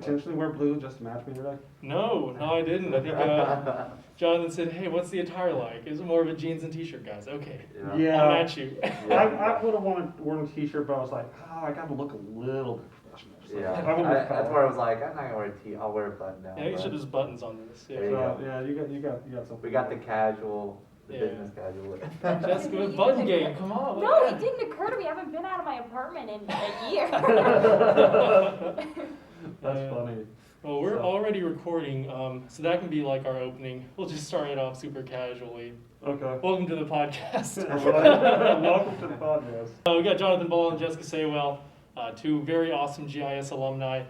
intentionally wear blue just to match me today? No, I didn't. I think Jonathan said, "Hey, what's the attire like? Is it more of a jeans and t-shirt, guys?" Okay, Yeah. I'll match you. I would have worn a t-shirt, but I was like, oh, I got to look a little bit professional. So Yeah, that's where I was like, I'm not gonna wear a tee. I'll wear a button down. Yeah, you should just buttons on this. Yeah. Yeah, you got something. We got the casual, the Yeah. business casual. Jessica with button game. Come on. No, it didn't occur to me. I haven't been out of my apartment in a year. That's funny. Well, we're already recording, so that can be like our opening. We'll just start it off super casually. Okay. Welcome to the podcast. Welcome to the podcast. We got Jonathan Ball and Jessica Saywell, two very awesome GIS alumni.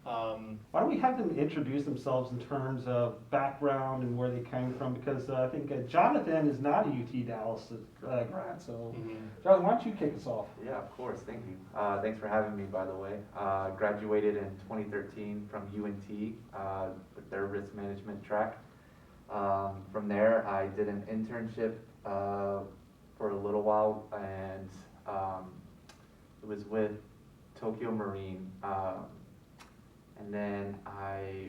Why don't we have them introduce themselves in terms of background and where they came from? Because I think Jonathan is not a UT Dallas grad, so Jonathan, why don't you kick us off? Yeah, of course. Thank you. Thanks for having me, by the way. Graduated in 2013 from UNT with their risk management track. From there, I did an internship for a little while, and it was with Tokyo Marine. And then I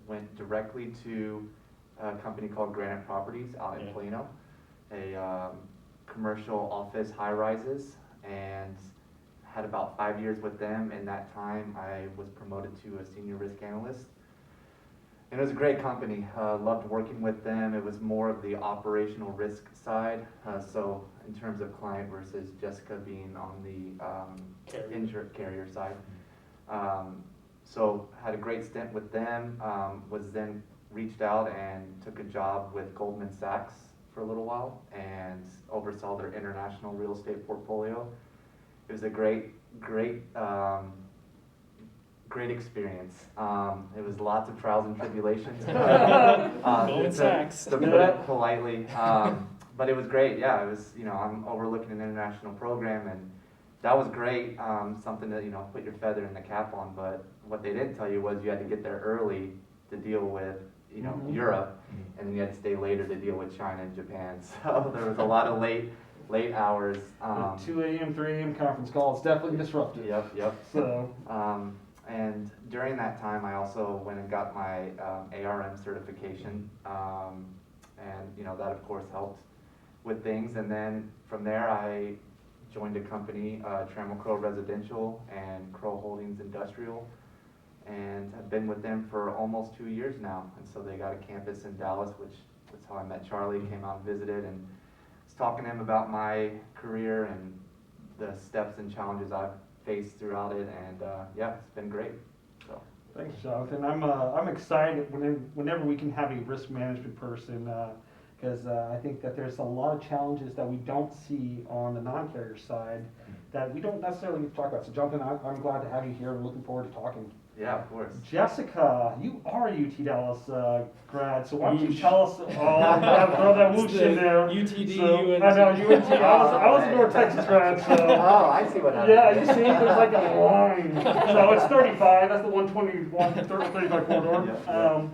went directly to a company called Granite Properties out in Plano, a commercial office high-rises, and had about 5 years with them. In that time, I was promoted to a senior risk analyst. And it was a great company. Loved working with them. It was more of the operational risk side. So in terms of client versus Jessica being on the insured carrier side. So had a great stint with them, was then reached out and took a job with Goldman Sachs for a little while and oversaw their international real estate portfolio. It was a great experience. It was lots of trials and tribulations. Goldman Sachs. To put it politely. But it was great, yeah. It was, I'm overlooking an international program, and that was great, something to, put your feather in the cap on. But what they didn't tell you was you had to get there early to deal with, Europe, and then you had to stay later to deal with China and Japan. So there was a lot of late hours. 2 a.m., 3 a.m. conference call. It's definitely disruptive. Yep. So. And during that time, I also went and got my ARM certification, and that of course helped with things. And then from there, I joined a company, Trammell Crow Residential and Crow Holdings Industrial, and have been with them for almost 2 years now. And so they got a campus in Dallas, which was how I met Charlie, came out and visited, and was talking to him about my career and the steps and challenges I've faced throughout it, and it's been great. So thanks, Jonathan. I'm excited whenever we can have a risk management person, because I think that there's a lot of challenges that we don't see on the non-carrier side that we don't necessarily need to talk about. So Jonathan, I'm glad to have you here and looking forward to talking. Yeah, of course. Jessica, you are a UT Dallas grad, so why don't you tell us? Oh, I gotta throw that whoosh in there. UTD, so, UNT. I know UNT. I was a North Texas grad, so. Oh, I see what happened. Yeah, you see, there's like a line. So it's 35. That's the 121, 35 corridor.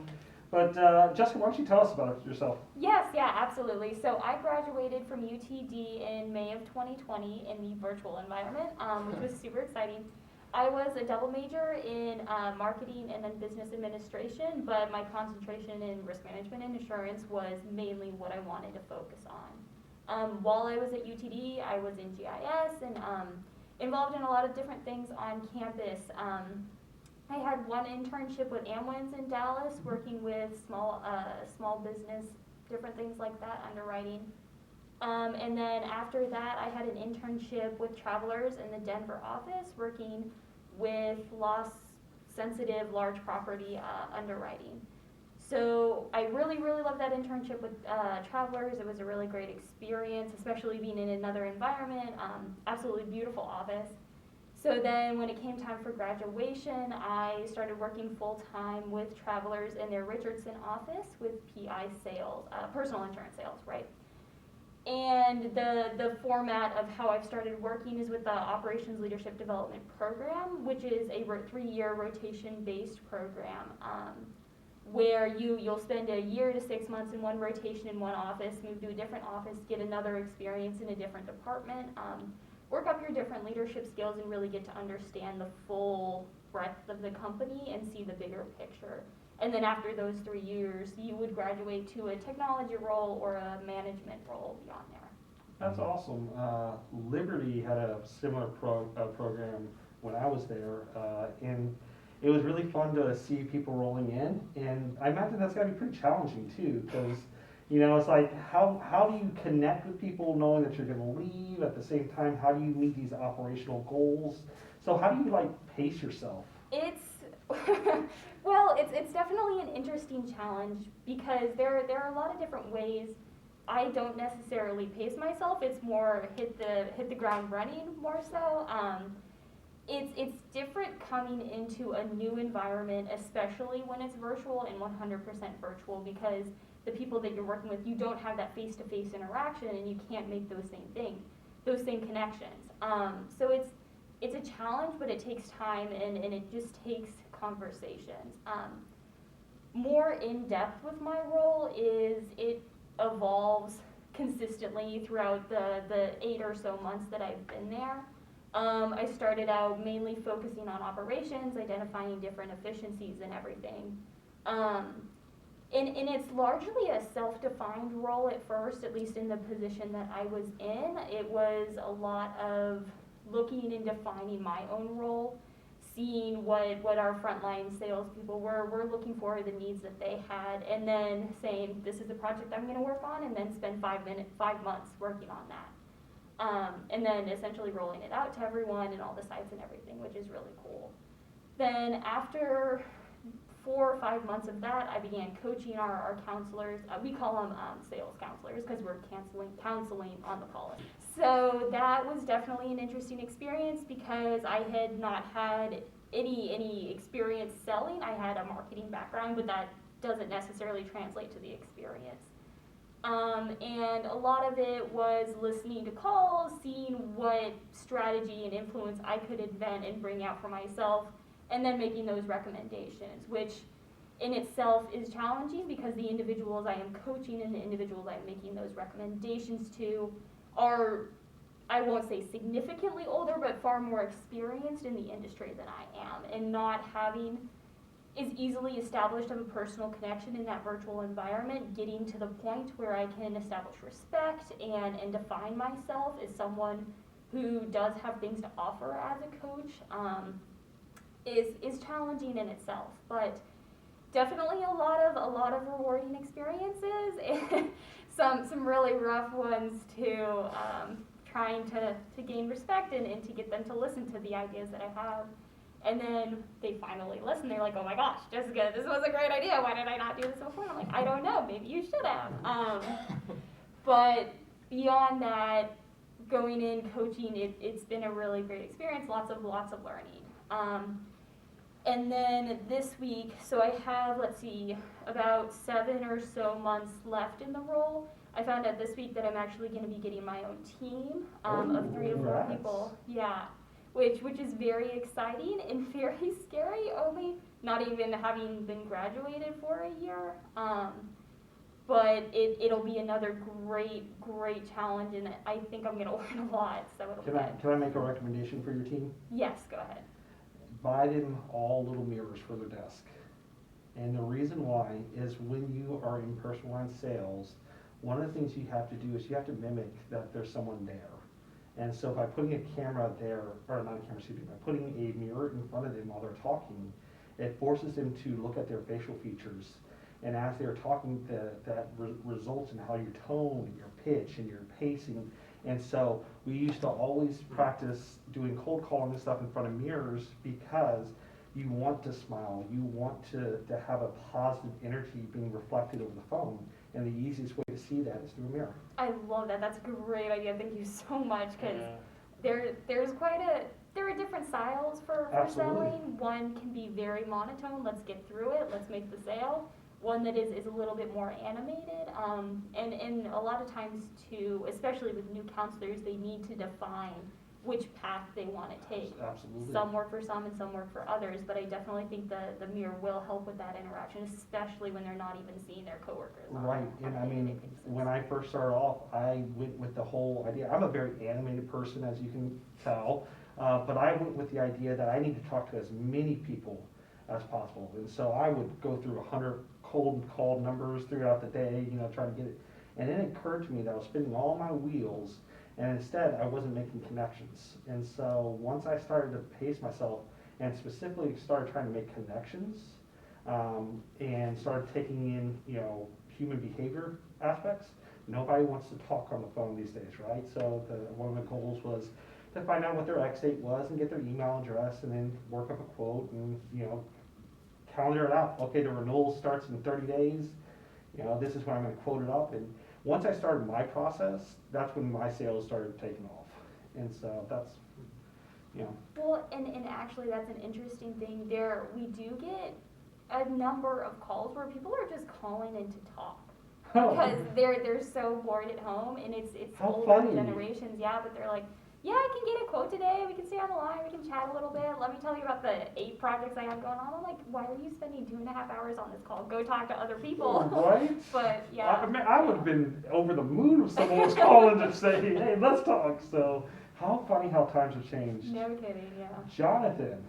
But Jessica, why don't you tell us about yourself? Yes, yeah, absolutely. So I graduated from UTD in May of 2020 in the virtual environment, which was super exciting. I was a double major in marketing and then business administration, but my concentration in risk management and insurance was mainly what I wanted to focus on. While I was at UTD, I was in GIS and involved in a lot of different things on campus. I had one internship with Amwins in Dallas, working with small business, different things like that, underwriting. And then after that, I had an internship with Travelers in the Denver office, working with loss-sensitive large property underwriting. So I really, really loved that internship with Travelers. It was a really great experience, especially being in another environment, absolutely beautiful office. So then when it came time for graduation, I started working full-time with Travelers in their Richardson office with PI sales, personal insurance sales, right? And the format of how I've started working is with the Operations Leadership Development Program, which is a 3-year rotation-based program where you'll spend a year to 6 months in one rotation in one office, move to a different office, get another experience in a different department. work up your different leadership skills and really get to understand the full breadth of the company and see the bigger picture. And then after those 3 years, you would graduate to a technology role or a management role beyond there. That's awesome. Liberty had a similar program when I was there, and it was really fun to see people rolling in. And I imagine that's got to be pretty challenging too, because it's like how do you connect with people knowing that you're going to leave at the same time? How do you meet these operational goals? So how do you pace yourself? It's well, it's definitely an interesting challenge because there are a lot of different ways. I don't necessarily pace myself. It's more hit the ground running more so. It's different coming into a new environment, especially when it's virtual and 100% virtual, because the people that you're working with, you don't have that face-to-face interaction, and you can't make those same connections. So it's a challenge, but it takes time, and it just takes conversations. More in depth with my role is it evolves consistently throughout the 8 or so months that I've been there. I started out mainly focusing on operations, identifying different efficiencies and everything. And it's largely a self-defined role at first, at least in the position that I was in. It was a lot of looking and defining my own role, seeing what our frontline salespeople were looking for, the needs that they had, and then saying, this is the project I'm going to work on, and then spend 5 months working on that. And then essentially rolling it out to everyone and all the sites and everything, which is really cool. Then after 4 or 5 months of that, I began coaching our counselors. We call them sales counselors because we're counseling on the call. So that was definitely an interesting experience because I had not had any experience selling. I had a marketing background, but that doesn't necessarily translate to the experience. And a lot of it was listening to calls, seeing what strategy and influence I could invent and bring out for myself, and then making those recommendations, which in itself is challenging because the individuals I am coaching and the individuals I'm making those recommendations to are, I won't say significantly older, but far more experienced in the industry than I am, and not having is easily established of a personal connection in that virtual environment, getting to the point where I can establish respect and define myself as someone who does have things to offer as a coach is challenging in itself. But definitely a lot of rewarding experiences and some really rough ones too, trying to gain respect and to get them to listen to the ideas that I have. And then they finally listen. They're like, oh my gosh, Jessica, this was a great idea. Why did I not do this before? I'm like, I don't know. Maybe you should have. But beyond that, going in, coaching, it's been a really great experience. Lots of learning. And then this week, so I have, about 7 or so months left in the role. I found out this week that I'm actually going to be getting my own team of 3 to 4 people. Yeah. Which is very exciting and very scary, only not even having been graduated for a year. But it'll be another great challenge, and I think I'm going to learn a lot. So it'll be good. Can I make a recommendation for your team? Yes, go ahead. Buy them all little mirrors for their desk. And the reason why is when you are in personalized sales, one of the things you have to do is you have to mimic that there's someone there. And so by putting a camera there, or not a camera, excuse me, by putting a mirror in front of them while they're talking, it forces them to look at their facial features. And as they're talking, that results in how your tone, your pitch, and your pacing. And so we used to always practice doing cold calling and stuff in front of mirrors because you want to smile, you want to have a positive energy being reflected over the phone. And the easiest way to see that is through a mirror. I love that. That's a great idea. Thank you so much, because there are different styles for selling. One can be very monotone. Let's get through it. Let's make the sale. One that is a little bit more animated. And a lot of times too, especially with new counselors, they need to define which path they want to take. Absolutely. Some work for some and some work for others, but I definitely think the mirror will help with that interaction, especially when they're not even seeing their coworkers. Right, and I mean, when I first started off, I went with the whole idea, I'm a very animated person, as you can tell, but I went with the idea that I need to talk to as many people as possible, and so I would go through 100 cold call numbers throughout the day, trying to get it, and then it occurred to me that I was spinning all my wheels, and instead I wasn't making connections, and so once I started to pace myself, and specifically started trying to make connections, and started taking in, human behavior aspects. Nobody wants to talk on the phone these days, right? So one of the goals was to find out what their X date was and get their email address and then work up a quote and, calendar it out. Okay, the renewal starts in 30 days. This is when I'm gonna quote it up. And once I started my process, that's when my sales started taking off. And so that's, Well, and actually that's an interesting thing. We do get a number of calls where people are just calling in to talk. Because they're so bored at home, and it's How older funny. generations, yeah, but they're like, yeah, I can get a quote today, we can stay on the line, we can chat a little bit, let me tell you about the 8 projects I have going on. I'm like, why are you spending 2.5 hours on this call? Go talk to other people. Right? But yeah. I mean, I would have been over the moon if someone was calling to say, hey, let's talk. So how funny how times have changed. No kidding, yeah. Jonathan,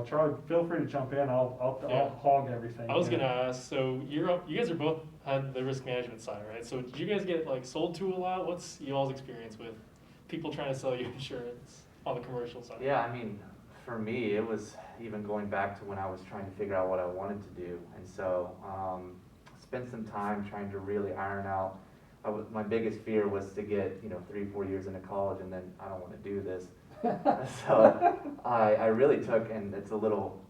Charlie, feel free to jump in. I'll Yeah. hog everything. I was gonna ask, so you guys are both on the risk management side, right? So did you guys get sold to a lot? What's y'all's experience with people trying to sell you insurance on the commercial side? Yeah, I mean, for me, it was even going back to when I was trying to figure out what I wanted to do. And so, spent some time trying to really iron out. My biggest fear was to get, 3-4 years into college and then I don't want to do this. So I really took, and it's a little,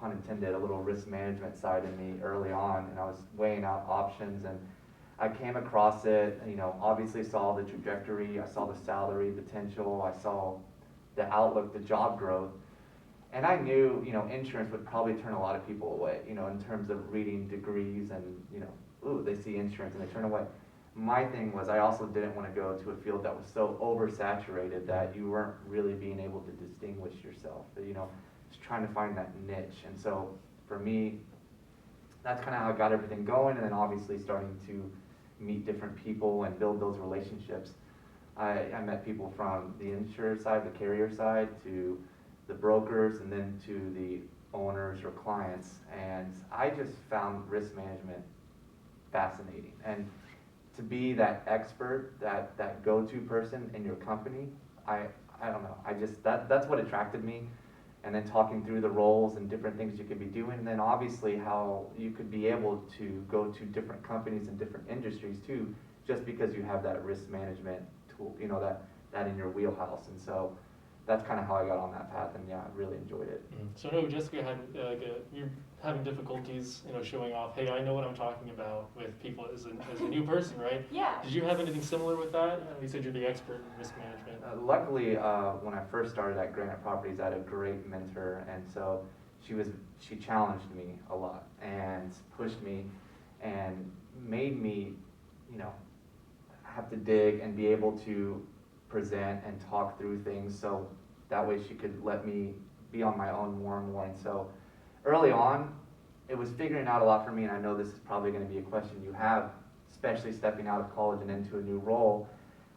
pun intended, a little risk management side in me early on, and I was weighing out options, and I came across it, obviously saw the trajectory, I saw the salary potential, I saw the outlook, the job growth, and I knew, insurance would probably turn a lot of people away, in terms of reading degrees and, ooh, they see insurance and they turn away. My thing was I also didn't want to go to a field that was so oversaturated that you weren't really being able to distinguish yourself, just trying to find that niche. And so for me, that's kind of how I got everything going, and then obviously starting to meet different people and build those relationships. I met people from the insurer side, the carrier side, to the brokers, and then to the owners or clients, and I just found risk management fascinating. And to be that expert, that go-to person in your company, I don't know, that's what attracted me. And then talking through the roles and different things you could be doing, and then obviously how you could be able to go to different companies and different industries too, just because you have that risk management tool, that in your wheelhouse. And so that's kind of how I got on that path, and yeah, I really enjoyed it. So I know Jessica had you're having difficulties, showing off. Hey, I know what I'm talking about with people as a new person, right? Yeah. Did you have anything similar with that? You said you're the expert in risk management. Luckily, when I first started at Granite Properties, I had a great mentor, and so she challenged me a lot and pushed me and made me, have to dig and be able to present and talk through things, so that way she could let me be on my own more and more. And so early on, it was figuring out a lot for me, and I know this is probably going to be a question you have, especially stepping out of college and into a new role.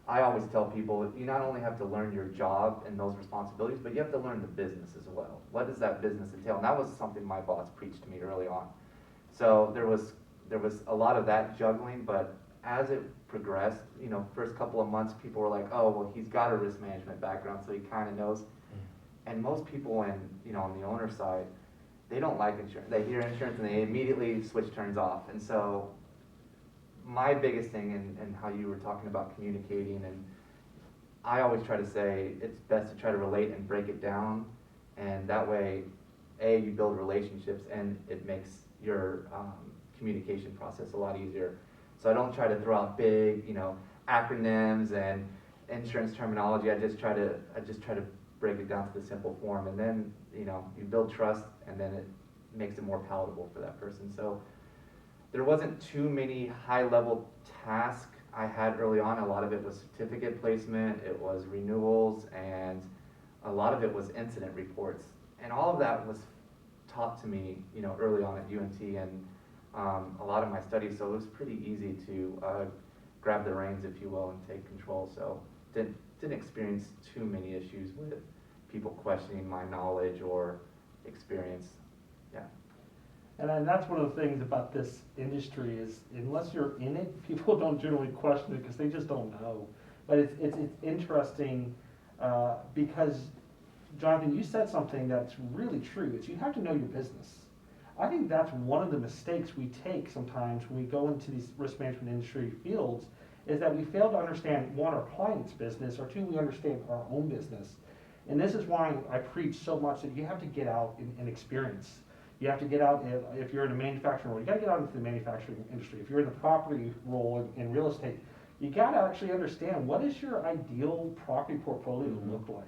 I always tell people, you not only have to learn your job and those responsibilities, but you have to learn the business as well. What does that business entail? And that was something my boss preached to me early on. So there was a lot of that juggling, but as it progressed, first couple of months, people were like, oh, well, he's got a risk management background, so he kind of knows. And most people on the owner side, they don't like insurance. They hear insurance and they immediately switch turns off. And so my biggest thing, and how you were talking about communicating, and I always try to say it's best to try to relate and break it down, and that way, you build relationships, and it makes your communication process a lot easier. So I don't try to throw out big, acronyms and insurance terminology. I just try to break it down to the simple form, and then you build trust, and then it makes it more palatable for that person. So there wasn't too many high-level tasks I had early on, a lot of it was certificate placement, it was renewals, and a lot of it was incident reports. And all of that was taught to me, early on at UNT and a lot of my studies, so it was pretty easy to grab the reins, if you will, and take control. So didn't experience too many issues with people questioning my knowledge or experience. Yeah. And then that's one of the things about this industry is unless you're in it, people don't generally question it because they just don't know. But it's interesting because, Jonathan, you said something that's really true. Is you have to know your business. I think that's one of the mistakes we take sometimes when we go into these risk management industry fields is that we fail to understand, one, our client's business, or two, we understand our own business. And this is why I preach so much that you have to get out and experience. You have to get out, if you're in a manufacturing role, you gotta get out into the manufacturing industry. If you're in the property role in real estate, you gotta actually understand what is your ideal property portfolio look like.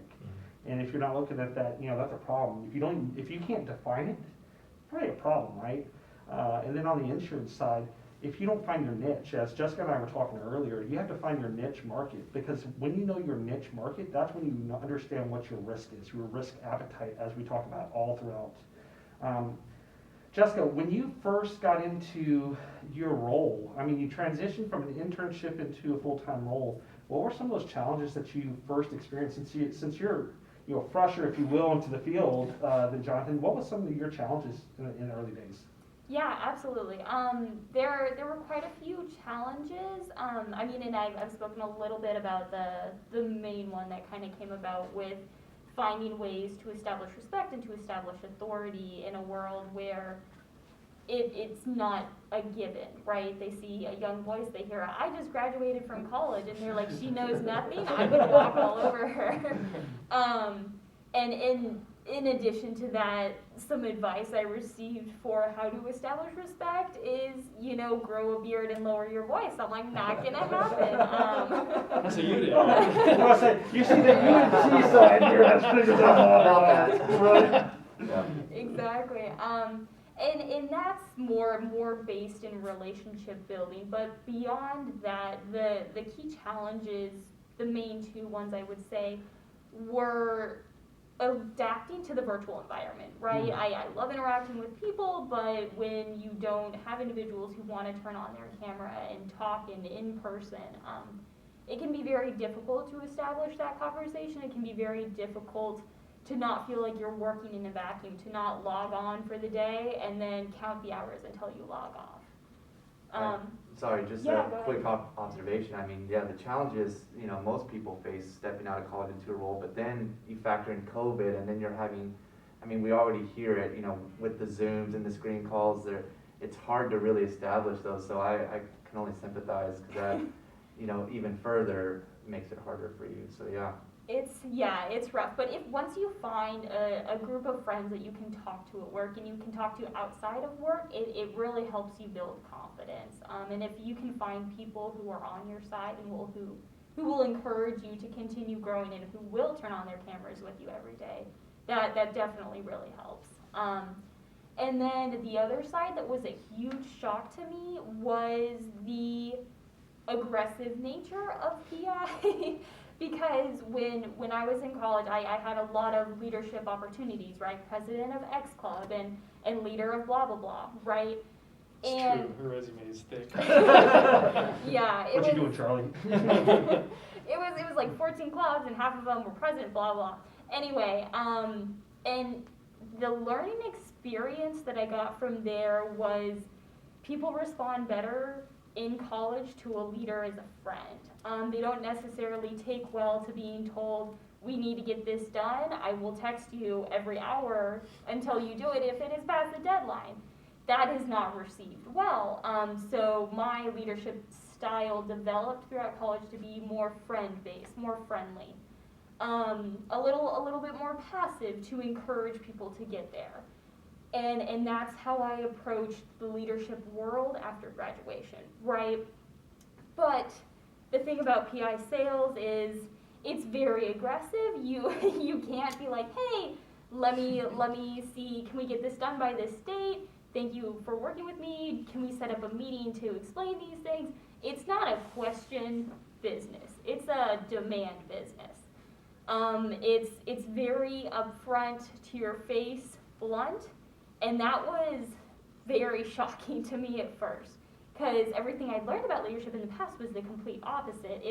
And if you're not looking at that, that's a problem. If you can't define it, it's probably a problem, right? And then on the insurance side, if you don't find your niche, as Jessica and I were talking earlier, you have to find your niche market, because when you know your niche market, that's when you understand what your risk is, your risk appetite, as we talk about all throughout. Jessica, when you first got into your role, you transitioned from an internship into a full-time role. What were some of those challenges that you first experienced? Since you're fresher, if you will, into the field than Jonathan, what was some of your challenges in the early days? Yeah, absolutely. There were quite a few challenges. And I've spoken a little bit about the main one that kind of came about with finding ways to establish respect and to establish authority in a world where it's not a given, right? They see a young voice, they hear, I just graduated from college, and they're like, she knows nothing, I'm gonna walk all over her. And in addition to that, some advice I received for how to establish respect is, grow a beard and lower your voice. I'm like, not gonna happen. That's what you did. You see the UNC side here, that's figured out all about that, right? Yeah. Exactly. And that's more based in relationship building. But beyond that, the key challenges, the main two ones I would say, were adapting to the virtual environment, right? I love interacting with people, but when you don't have individuals who want to turn on their camera and talk in person, it can be very difficult to establish that conversation. It can be very difficult to not feel like you're working in a vacuum, to not log on for the day and then count the hours until you log off. Sorry, just yeah, a quick observation. The challenge is, most people face stepping out of college into a role, but then you factor in COVID, and then you're having, we already hear it, with the Zooms and the screen calls, it's hard to really establish those, so I can only sympathize, because that, even further makes it harder for you, so yeah. It's rough, but if once you find a group of friends that you can talk to at work and you can talk to outside of work, it really helps you build confidence. And if you can find people who are on your side and who will encourage you to continue growing and who will turn on their cameras with you every day, that definitely really helps. And then the other side that was a huge shock to me was the aggressive nature of PI. Because when I was in college, I had a lot of leadership opportunities, right? President of X Club and leader of blah, blah, blah, right? It's true, her resume is thick. Yeah. What you doing, Charlie? It was like 14 clubs and half of them were president, blah, blah. Anyway, and the learning experience that I got from there was people respond better in college to a leader as a friend. They don't necessarily take well to being told, we need to get this done. I will text you every hour until you do it if it is past the deadline. That is not received well. So my leadership style developed throughout college to be more friend-based, more friendly. A little bit more passive to encourage people to get there. And that's how I approached the leadership world after graduation, right? But the thing about PI sales is it's very aggressive. You can't be like, hey, let me see, can we get this done by this date? Thank you for working with me. Can we set up a meeting to explain these things? it's not a question business. It's a demand business. It's very upfront, to your face, blunt, and that was very shocking to me at first, because everything I'd learned about leadership in the past was the complete opposite.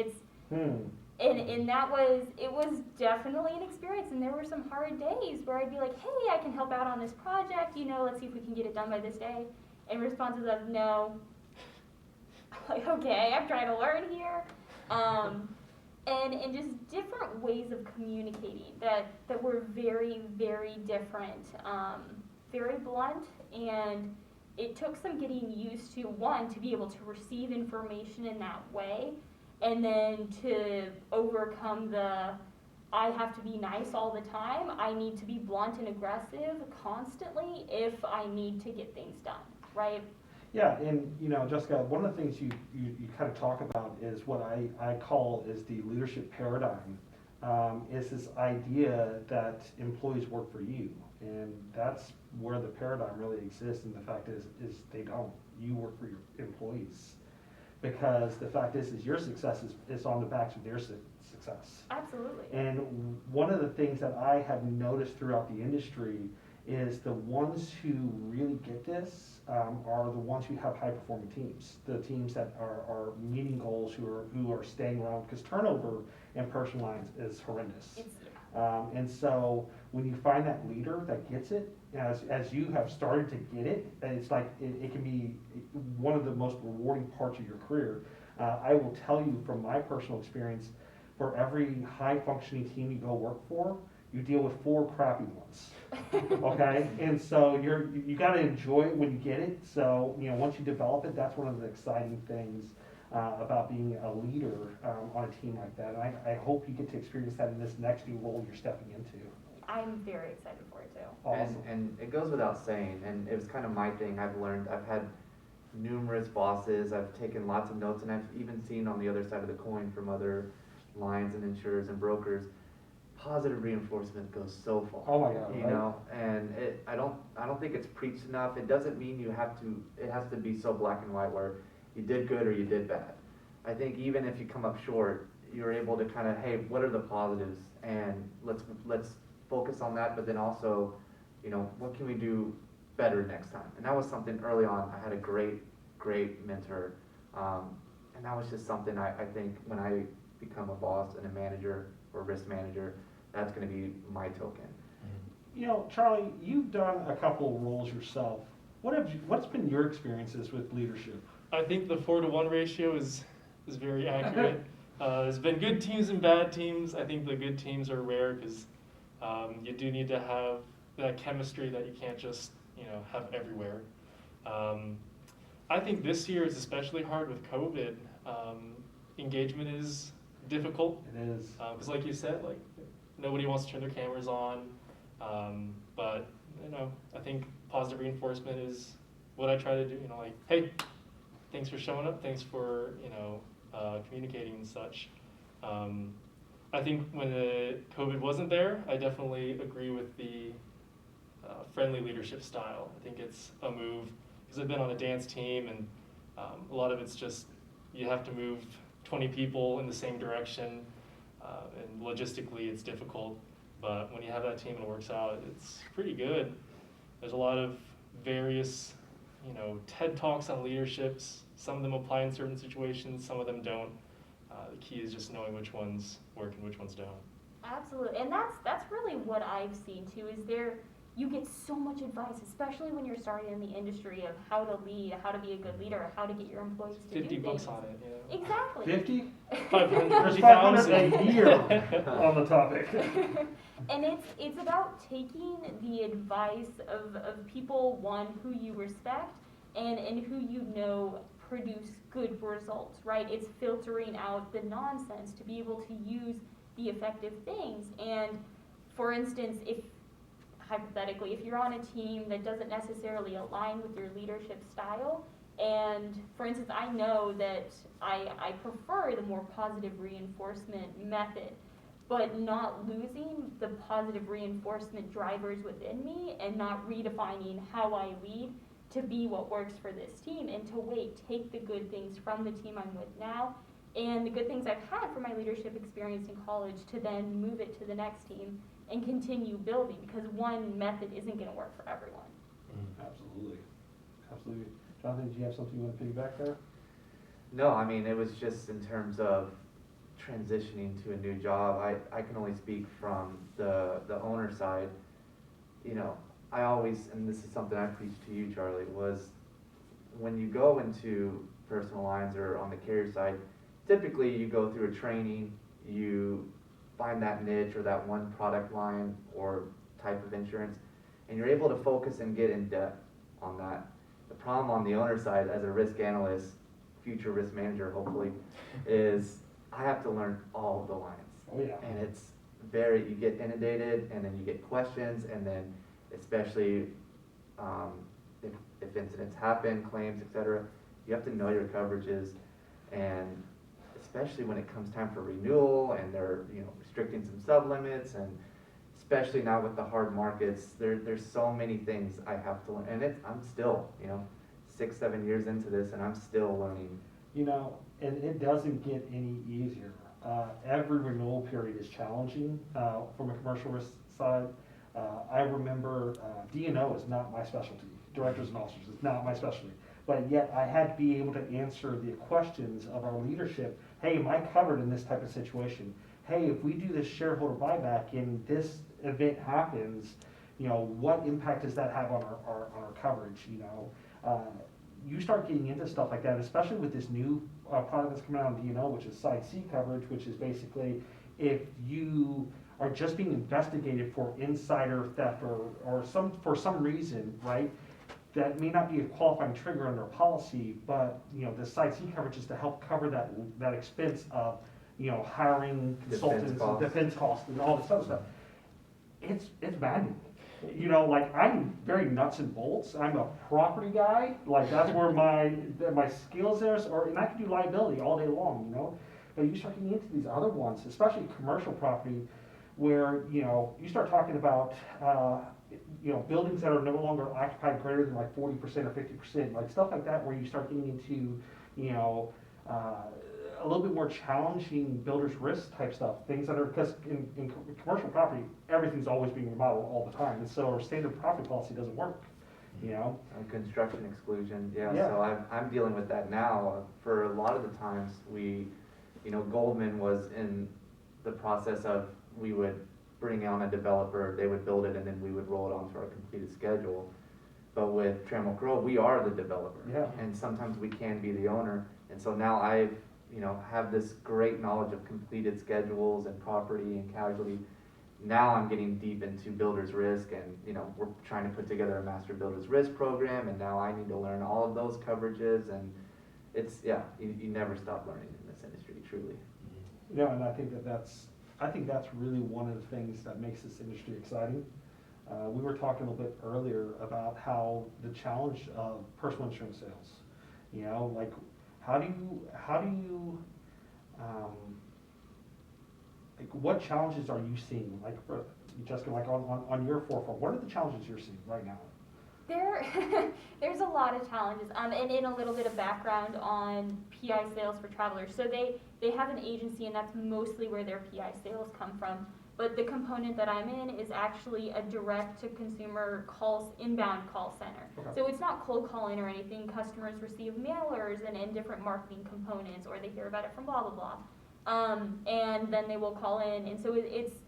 And that was, it was definitely an experience, and there were some hard days where I'd be like, hey, I can help out on this project, let's see if we can get it done by this day, and responses of no. Like, okay, I'm trying to learn here. And just different ways of communicating that were very, very different, very blunt, and it took some getting used to, one, to be able to receive information in that way, and then to overcome I have to be nice all the time, I need to be blunt and aggressive constantly if I need to get things done, right? Yeah, and Jessica, one of the things you kind of talk about is what I call is the leadership paradigm. Is this idea that employees work for you, and that's where the paradigm really exists. And the fact is they don't. You work for your employees, because the fact is your success is on the backs of their success. Absolutely. And one of the things that I have noticed throughout the industry is the ones who really get this are the ones who have high performing teams, the teams that are meeting goals, who are staying around, because turnover in personal lines is horrendous. And so when you find that leader that gets it, as you have started to get it, it's like it can be one of the most rewarding parts of your career. I will tell you from my personal experience, for every high functioning team you go work for, you deal with 4 crappy ones. Okay, and so you got to enjoy it when you get it. So once you develop it, that's one of the exciting things about being a leader on a team like that. And I hope you get to experience that in this next new role you're stepping into. I'm very excited for it too. Awesome. And it goes without saying, and it was kind of my thing. I've had numerous bosses. I've taken lots of notes, and I've even seen on the other side of the coin from other lines and insurers and brokers. Positive reinforcement goes so far. Oh my God! You and I don't think it's preached enough. It doesn't mean it has to be so black and white where you did good or you did bad. I think even if you come up short, you're able to kind of, hey, what are the positives, and let's focus on that. But then also, what can we do better next time? And that was something early on. I had a great mentor, and that was just something I think when I become a boss and a manager or risk manager, that's going to be my token. Charlie, you've done a couple of roles yourself. What's been your experiences with leadership? I think the 4-to-1 ratio is very accurate. There's been good teams and bad teams. I think the good teams are rare because you do need to have that chemistry that you can't just have everywhere. I think this year is especially hard with COVID. Engagement is difficult. It is. Because like you said, nobody wants to turn their cameras on. But I think positive reinforcement is what I try to do. Hey, thanks for showing up. Thanks for communicating and such. I think when the COVID wasn't there, I definitely agree with the friendly leadership style. I think it's a move because I've been on a dance team, and a lot of it's just you have to move 20 people in the same direction, and logistically it's difficult, but when you have that team and it works out, it's pretty good. There's a lot of various, TED Talks on leaderships. Some of them apply in certain situations, some of them don't. The key is just knowing which ones work and which ones don't. Absolutely, and that's really what I've seen too, is you get so much advice, especially when you're starting in the industry, of how to lead, how to be a good leader, how to get your employees to 50 do books things. on it, Exactly. 50? 500, There's 50,000 500 a year on the topic. And it's about taking the advice of people, one, who you respect and who produce good results, right? It's filtering out the nonsense to be able to use the effective things. And for instance, hypothetically, if you're on a team that doesn't necessarily align with your leadership style, and for instance, I know that I prefer the more positive reinforcement method, but not losing the positive reinforcement drivers within me and not redefining how I lead to be what works for this team, and to take the good things from the team I'm with now and the good things I've had from my leadership experience in college to then move it to the next team and continue building, because one method isn't going to work for everyone. Absolutely. Absolutely. Jonathan, do you have something you want to piggyback there? No, I mean, it was just in terms of transitioning to a new job. I can only speak from the owner side. You know, I always, and this is something I preached to you, Charlie, was when you go into personal lines or on the carrier side, typically you go through a training, you find that niche or that one product line or type of insurance, and you're able to focus and get in depth on that. The problem on the owner side as a risk analyst, future risk manager hopefully, is I have to learn all of the lines. Oh, yeah. And it's you get inundated, and then you get questions, and then especially if incidents happen, claims, etc., you have to know your coverages, and especially when it comes time for renewal and they're restricting some sublimits, and especially now with the hard markets, there's so many things I have to learn, and I'm still 6-7 years into this, and I'm still learning. And it doesn't get any easier. Every renewal period is challenging from a commercial risk side. I remember D&O is not my specialty. Directors and officers is not my specialty. But yet I had to be able to answer the questions of our leadership. Hey, am I covered in this type of situation? Hey, if we do this shareholder buyback and this event happens, what impact does that have on our coverage? You start getting into stuff like that, especially with this new product that's coming out on D&O, which is Side C coverage, which is basically if you are just being investigated for insider theft or for some reason, right? That may not be a qualifying trigger under a policy, but the Side C coverage is to help cover that expense of hiring consultants, and defense costs, and all this other stuff. It's maddening. I'm very nuts and bolts. I'm a property guy. That's where my skills are, and I can do liability all day long, But you start getting into these other ones, especially commercial property, where, you start talking about, buildings that are no longer occupied greater than 40% or 50%, stuff like that, where you start getting into, a little bit more challenging builder's risk type stuff, things that are, because in commercial property, everything's always being remodeled all the time, and so our standard property policy doesn't work, And construction exclusion, Yeah. so I'm dealing with that now. For a lot of the times, Goldman was in the process of, we would bring on a developer, they would build it, and then we would roll it onto our completed schedule. But with Trammell Crow, we are the developer, and sometimes we can be the owner, and so now I've have this great knowledge of completed schedules and property and casualty. Now I'm getting deep into builder's risk, and we're trying to put together a master builder's risk program, and now I need to learn all of those coverages, and it's you never stop learning in this industry, truly. And I think that's really one of the things that makes this industry exciting. We were talking a little bit earlier about how the challenge of personal insurance sales, how do you what challenges are you seeing? Jessica, on your forefront, what are the challenges you're seeing right now? There's a lot of challenges, and in a little bit of background on PI sales for travelers. So they have an agency, and that's mostly where their PI sales come from. But the component that I'm in is actually a direct-to-consumer inbound call center. Okay. So it's not cold calling or anything. Customers receive mailers and different marketing components, or they hear about it from blah, blah, blah. And then they will call in. And so it's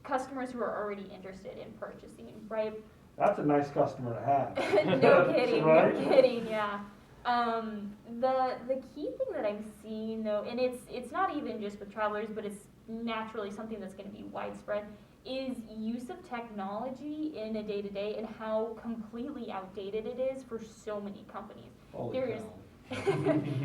customers who are already interested in purchasing, right? That's a nice customer to have. No kidding, right? No kidding, yeah. The key thing that I'm seeing, though, and it's not even just with travelers, but it's naturally something that's going to be widespread, is use of technology in a day-to-day and how completely outdated it is for so many companies. Holy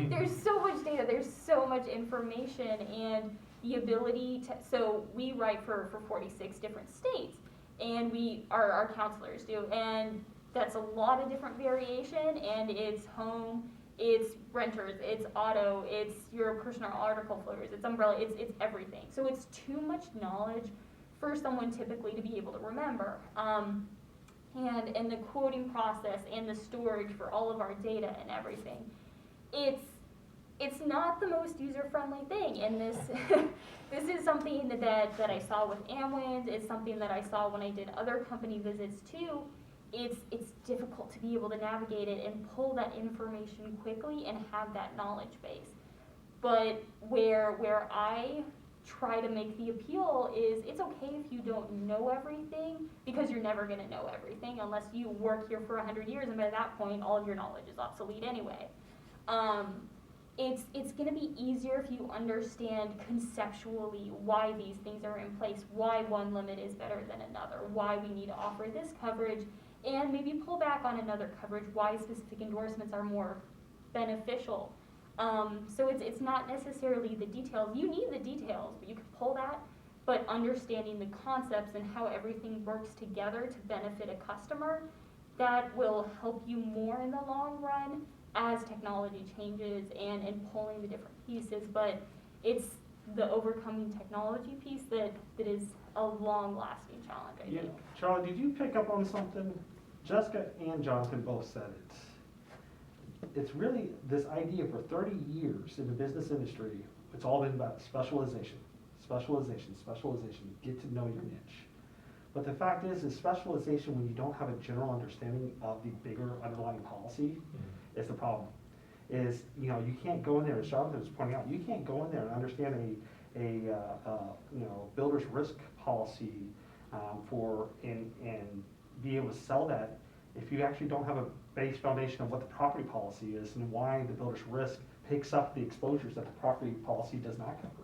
There's so much data, there's so much information, and the ability to, so we write for 46 different states, and our counselors do, and that's a lot of different variation, and it's home, it's renters, it's auto, it's your personal article floaters, it's umbrella, it's everything. So it's too much knowledge for someone typically to be able to remember. and the quoting process and the storage for all of our data and everything. It's not the most user-friendly thing, and this this is something that I saw with Amwins. It's something that I saw when I did other company visits too. It's difficult to be able to navigate it and pull that information quickly and have that knowledge base. But where I try to make the appeal is, it's okay if you don't know everything, because you're never going to know everything unless you work here for 100 years, and by that point all of your knowledge is obsolete anyway. It's going to be easier if you understand conceptually why these things are in place, why one limit is better than another, why we need to offer this coverage, and maybe pull back on another coverage, why specific endorsements are more beneficial. So it's not necessarily the details. You need the details, but you can pull that. But understanding the concepts and how everything works together to benefit a customer, that will help you more in the long run as technology changes and pulling the different pieces. But it's the overcoming technology piece that is a long-lasting challenge, I think. Charlie, did you pick up on something? Jessica and Jonathan both said it. It's really this idea for 30 years in the business industry, it's all been about specialization, specialization, specialization, get to know your niche. But the fact is specialization, when you don't have a general understanding of the bigger underlying policy, is the problem. Is, you know, you can't go in there, as Jonathan was pointing out, you can't go in there and understand a builder's risk policy and be able to sell that if you actually don't have a base foundation of what the property policy is and why the builder's risk picks up the exposures that the property policy does not cover.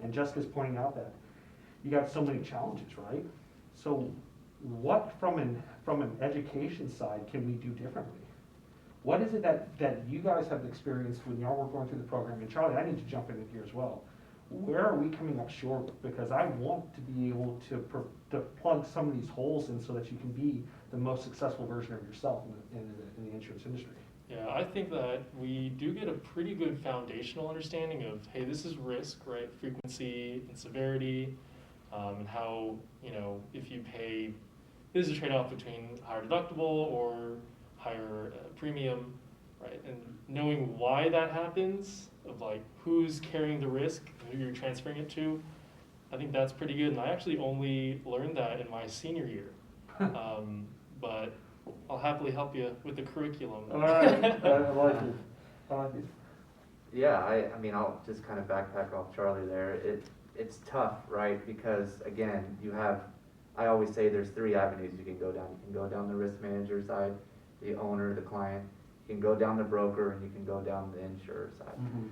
And Jessica's pointing out that you got so many challenges, right? So what from an education side can we do differently? What is it that you guys have experienced when y'all were going through the program? And Charlie, I need to jump in here as well. Where are we coming up short? Because I want to be able to plug some of these holes in so that you can be the most successful version of yourself in the insurance industry. Yeah, I think that we do get a pretty good foundational understanding of, hey, this is risk, right? Frequency and severity, and how, you know, if you pay, this is a trade-off between higher deductible or higher premium, right? And knowing why that happens, of like who's carrying the risk, who you're transferring it to, I think that's pretty good. And I actually only learned that in my senior year. But I'll happily help you with the curriculum. All right, I like it. I like it. Yeah, I mean, I'll just kind of backpack off Charlie there. It's tough, right? Because again, I always say there's 3 avenues you can go down. You can go down the risk manager side, the owner, the client. You can go down the broker, and you can go down the insurer side. Mm-hmm.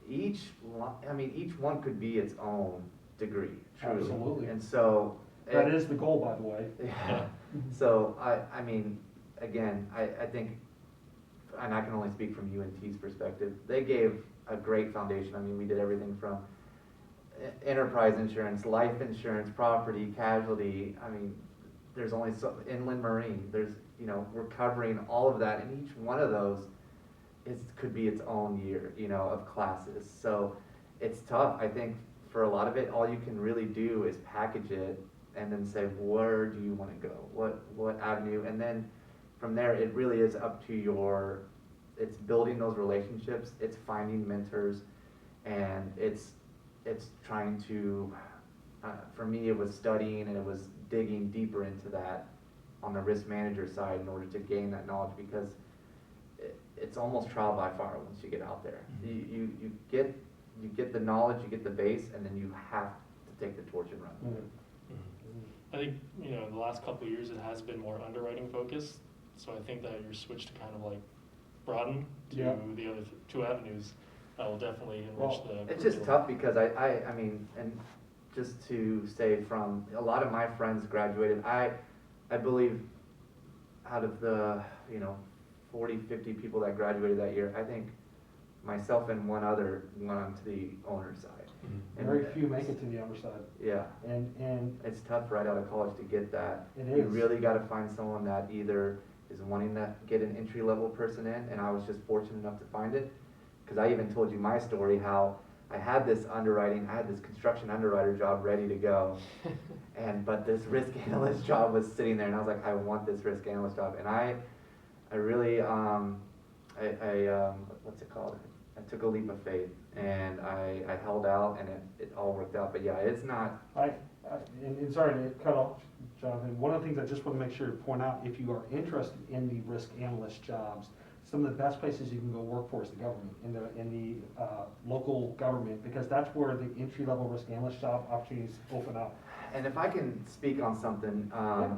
Each one could be its own degree, truly. Absolutely. And so That is the goal, by the way. Yeah. So I mean, again, I think, and I can only speak from UNT's perspective, they gave a great foundation. I mean, we did everything from enterprise insurance, life insurance, property, casualty. I mean, there's only inland marine. There's, you know, we're covering all of that, and each one of those could be its own year, you know, of classes. So it's tough. I think for a lot of it, all you can really do is package it and then say, where do you want to go? What avenue? And then from there, it really is up to it's building those relationships, it's finding mentors, and it's trying to, for me, it was studying and it was digging deeper into that on the risk manager side in order to gain that knowledge, because it's almost trial by fire once you get out there. You get the knowledge, you get the base, and then you have to take the torch and run. Mm-hmm. I think, you know, the last couple of years it has been more underwriting focused, so I think that your switch to kind of like broaden to the other 2 avenues will definitely enrich the It's just tough because I mean, and just to say, from a lot of my friends graduated, I believe out of the, you know, 40, 50 people that graduated that year, I think myself and one other went on to the owner's side. And very few make it to the other side. Yeah. And It's tough right out of college to get that. It You is. really got to find someone that either is wanting to get an entry-level person in, and I was just fortunate enough to find it. Because I even told you my story, how I had this construction underwriter job ready to go, but this risk analyst job was sitting there, and I was like, I want this risk analyst job, and I really, what's it called? I took a leap of faith, and I held out, and it all worked out. But yeah, it's not. And sorry to cut off, Jonathan, one of the things I just want to make sure to point out, if you are interested in the risk analyst jobs, some of the best places you can go work for is the government, in the local government, because that's where the entry-level risk analyst job opportunities open up. And if I can speak on something,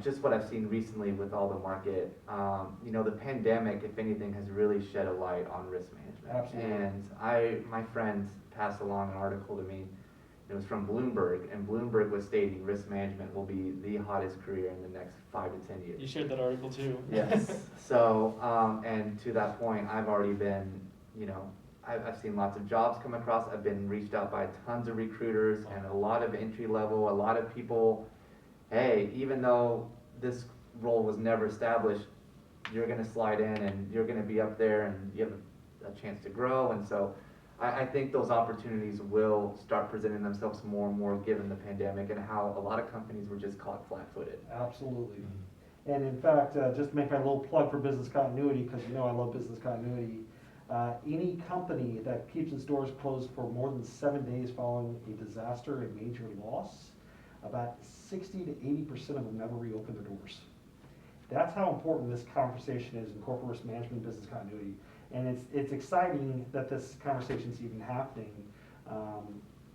just what I've seen recently with all the market, the pandemic, if anything, has really shed a light on risk management. Absolutely. And my friend passed along an article to me. It was from Bloomberg, and Bloomberg was stating risk management will be the hottest career in the next 5 to 10 years. You shared that article too. Yes. So, and to that point, I've already been, I've seen lots of jobs come across. I've been reached out by tons of recruiters and a lot of entry level, a lot of people, hey, even though this role was never established, you're going to slide in and you're going to be up there and you have a chance to grow. And so I think those opportunities will start presenting themselves more and more given the pandemic and how a lot of companies were just caught flat-footed. Absolutely. And in fact, just to make my little plug for business continuity, because I love business continuity, any company that keeps its doors closed for more than 7 days following a disaster, a major loss, about 60 to 80% of them never reopen their doors. That's how important this conversation is in corporate risk management and business continuity. And it's exciting that this conversation's even happening,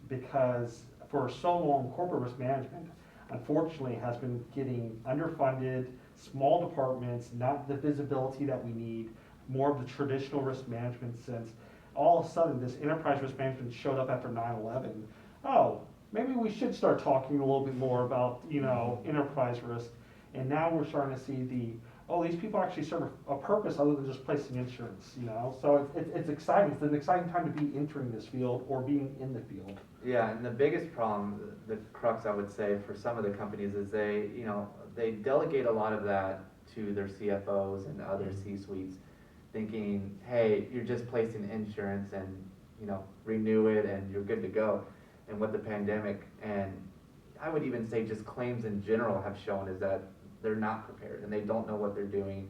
because for so long, corporate risk management, unfortunately, has been getting underfunded, small departments, not the visibility that we need, more of the traditional risk management sense. All of a sudden, this enterprise risk management showed up after 9/11. Oh, maybe we should start talking a little bit more about, enterprise risk. And now we're starting to see these people actually serve a purpose other than just placing insurance, So it's exciting. It's an exciting time to be entering this field or being in the field. Yeah, and the biggest problem, the crux I would say for some of the companies is they delegate a lot of that to their CFOs and other C-suites, thinking, hey, you're just placing insurance and, renew it and you're good to go. And what the pandemic, and I would even say just claims in general have shown is that they're not prepared and they don't know what they're doing.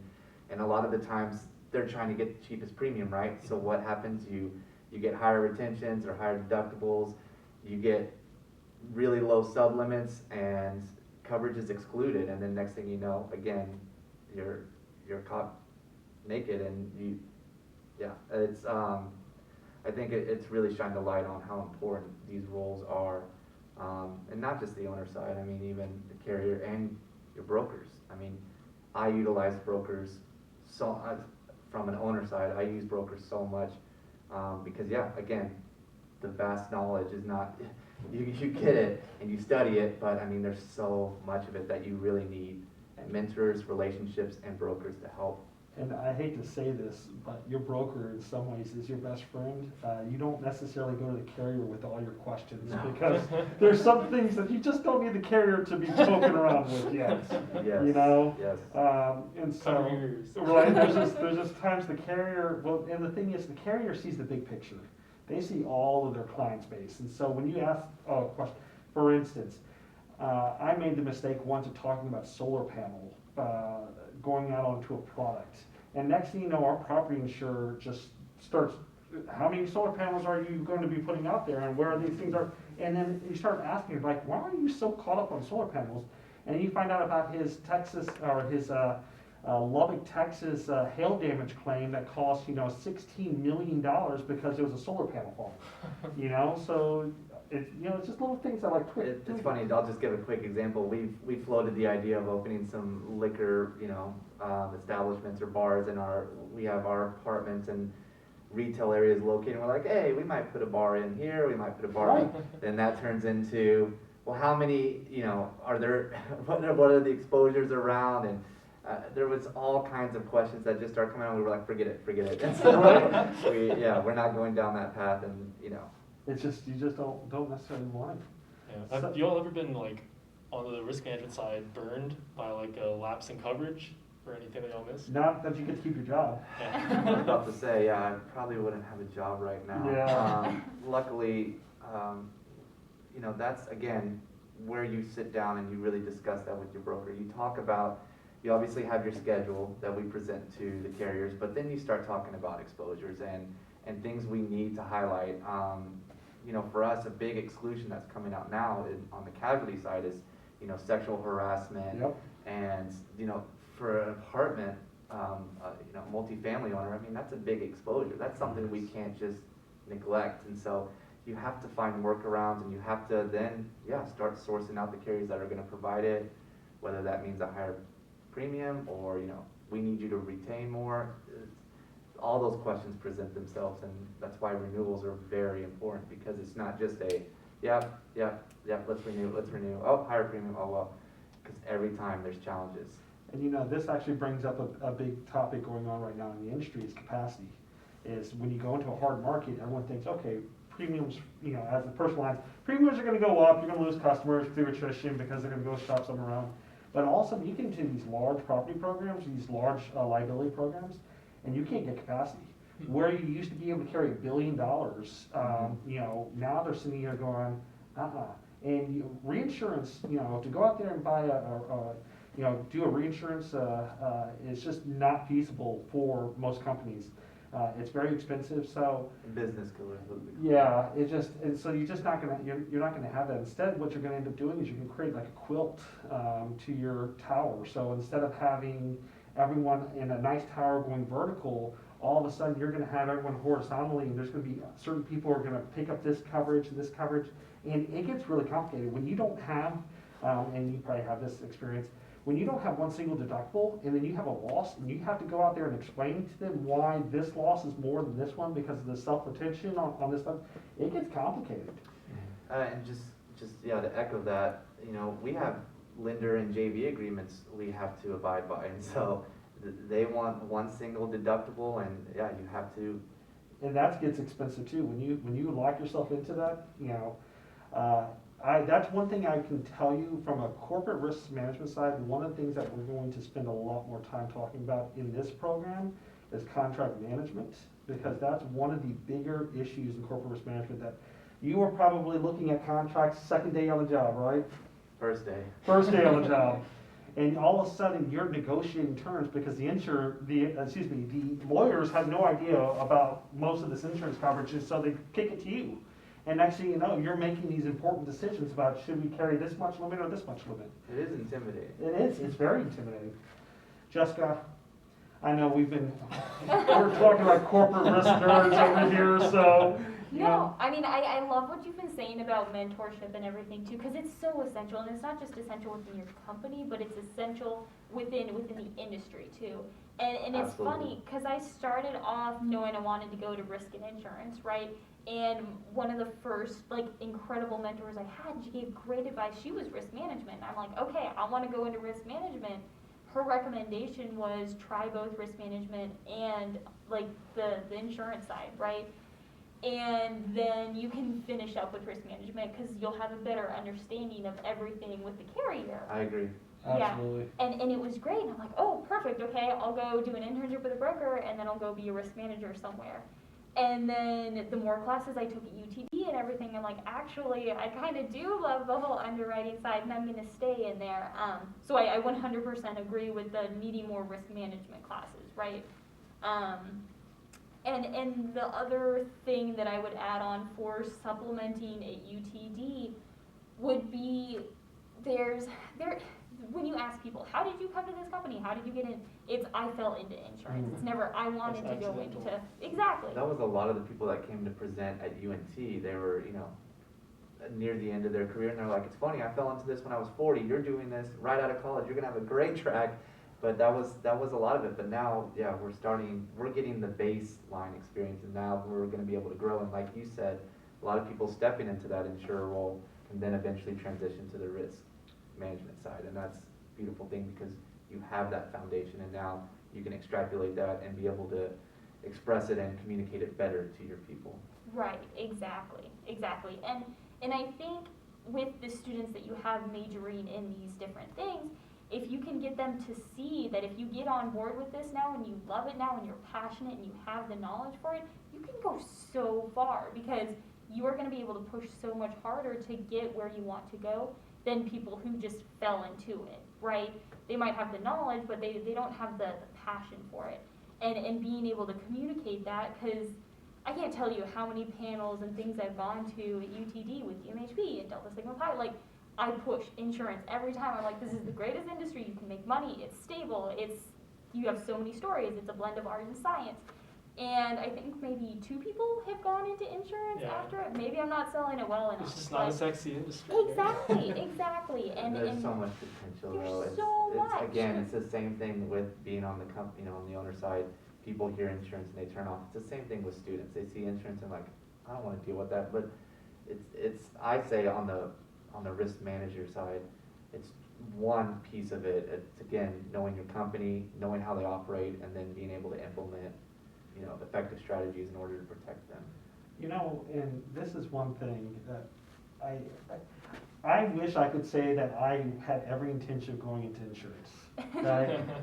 And a lot of the times they're trying to get the cheapest premium, right? So what happens? You get higher retentions or higher deductibles, you get really low sublimits and coverage is excluded, and then next thing you know, again, you're caught naked, and it's I think it's really shined a light on how important these roles are, and not just the owner side. I mean, even the carrier and your brokers. I mean, I utilize brokers so from an owner side. I use brokers so much because again, the vast knowledge is not. You get it and you study it, but I mean, there's so much of it that you really need mentors, relationships, and brokers to help. And I hate to say this, but your broker in some ways is your best friend. You don't necessarily go to the carrier with all your questions because there's some things that you just don't need the carrier to be poking around with yet. Yes. Yes. And so, right, there's just times the carrier, and the thing is, the carrier sees the big picture. They see all of their client base. And so when you ask a question, for instance, I made the mistake once of talking about solar panel going out onto a product. And next thing you know, our property insurer just starts, how many solar panels are you going to be putting out there and where are these things are? And then you start asking, like, why are you so caught up on solar panels? And you find out about his Texas, or his Lubbock, Texas hail damage claim that cost, $16 million because there was a solar panel fault. So it's just little things that like twist. It's funny. I'll just give a quick example. We've floated the idea of opening some liquor, establishments or bars we have our apartments and retail areas located. And we're like, hey, we might put a bar in here. We might put a bar in. Then that turns into, well, how many, are there? What are the exposures around? And there was all kinds of questions that just started coming out. We were like, forget it. And so we're not going down that path. And it's just, you just don't necessarily want it. Yeah. Have you all ever been like on the risk management side burned by like a lapse in coverage? or anything that y'all miss? Not that you get to keep your job. I was about to say, yeah, I probably wouldn't have a job right now. Yeah. Luckily, you know, that's again where you sit down and you really discuss that with your broker. You talk about, you obviously have your schedule that we present to the carriers, but then you start talking about exposures and things we need to highlight. You know, for us, a big exclusion that's coming out now on the casualty side is, you know, sexual harassment. Yep. And, you know, for an apartment, you know, multifamily owner, I mean, that's a big exposure. That's something we can't just neglect. And so you have to find workarounds, and you have to then, yeah, start sourcing out the carriers that are gonna provide it, whether that means a higher premium or, you know, we need you to retain more. All those questions present themselves, and that's why renewals are very important, because it's not just a, yep, let's renew, oh, higher premium, oh, well, because every time there's challenges. And you know, this actually brings up a big topic going on right now in the industry is capacity. Is when you go into a hard market, everyone thinks, okay, premiums, you know, as the personal lines, premiums are gonna go up, you're gonna lose customers through attrition because they're gonna go shop somewhere around. But all of a sudden, you get into these large property programs, these large liability programs, and you can't get capacity. Where you used to be able to carry $1 billion, you know, now they're sitting here going, And reinsurance, you know, to go out there and buy you know, do a reinsurance is just not feasible for most companies. It's very expensive, so. Business killer. Yeah, and so you're just not gonna, you're not gonna have that. Instead, what you're gonna end up doing is you can create like a quilt to your tower. So instead of having everyone in a nice tower going vertical, all of a sudden you're gonna have everyone horizontally, and there's gonna be certain people who are gonna pick up this coverage and this coverage, and it gets really complicated. When you don't have, and you probably have this experience, when you don't have one single deductible, and then you have a loss, and you have to go out there and explain to them why this loss is more than this one because of the self-retention on this stuff, it gets complicated. And just yeah, to echo that, you know, we have lender and JV agreements we have to abide by, and so they want one single deductible, and yeah, you have to. And that gets expensive too. When you lock yourself into that, you know, that's one thing I can tell you from a corporate risk management side. One of the things that we're going to spend a lot more time talking about in this program is contract management, because that's one of the bigger issues in corporate risk management. That you are probably looking at contracts second day on the job, right? First day. First day on the job. And all of a sudden, you're negotiating terms because the lawyers have no idea about most of this insurance coverage, and so they kick it to you. And next thing you know, you're making these important decisions about should we carry this much limit or this much limit. It is intimidating. It is. It's very intimidating. Jessica, I know we're talking about corporate risk nerds over here, so. No, I mean, I love what you've been saying about mentorship and everything too, because it's so essential, and it's not just essential within your company, but it's essential within the industry too. And it's funny, because I started off knowing I wanted to go to risk and insurance, right? And one of the first, like, incredible mentors I had, she gave great advice. She was risk management. I'm like, okay, I want to go into risk management. Her recommendation was try both risk management and, like, the insurance side, right? And then you can finish up with risk management because you'll have a better understanding of everything with the carrier. I agree. Absolutely. Yeah. And it was great. I'm like, oh, perfect. Okay, I'll go do an internship with a broker, and then I'll go be a risk manager somewhere. And then the more classes I took at UTD and everything, I'm like, actually, I kind of do love the whole underwriting side, and I'm going to stay in there. So I 100% agree with the needing more risk management classes, right? And the other thing that I would add on for supplementing at UTD would be when you ask people, how did you come to this company? How did you get in? It's, I fell into insurance. It's never, I wanted to go into, exactly. That was a lot of the people that came to present at UNT. They were, you know, near the end of their career, and they're like, it's funny, I fell into this when I was 40. You're doing this right out of college. You're gonna have a great track. But that was a lot of it. But now, yeah, we're getting the baseline experience, and now we're gonna be able to grow. And like you said, a lot of people stepping into that insurer role can then eventually transition to the risk management side, and that's a beautiful thing because you have that foundation, and now you can extrapolate that and be able to express it and communicate it better to your people. Right, exactly. And I think with the students that you have majoring in these different things, if you can get them to see that if you get on board with this now and you love it now and you're passionate and you have the knowledge for it, you can go so far because you are going to be able to push so much harder to get where you want to go than people who just fell into it, right? They might have the knowledge, but they don't have the passion for it. And being able to communicate that, because I can't tell you how many panels and things I've gone to at UTD with UMHB and Delta Sigma Pi, like, I push insurance every time. I'm like, this is the greatest industry. You can make money. It's stable. You have so many stories. It's a blend of art and science. And I think maybe 2 people have gone into insurance after it. Maybe I'm not selling it well enough. It's just not a sexy industry. Exactly. And there's so much potential though. there's so much. Again, it's the same thing with being on the company, on the owner side. People hear insurance and they turn off. It's the same thing with students. They see insurance and like, I don't want to deal with that. But it's I say on the risk manager side, it's one piece of it. It's again knowing your company, knowing how they operate, and then being able to implement, effective strategies in order to protect them. And this is one thing that I wish I could say that I had every intention of going into insurance.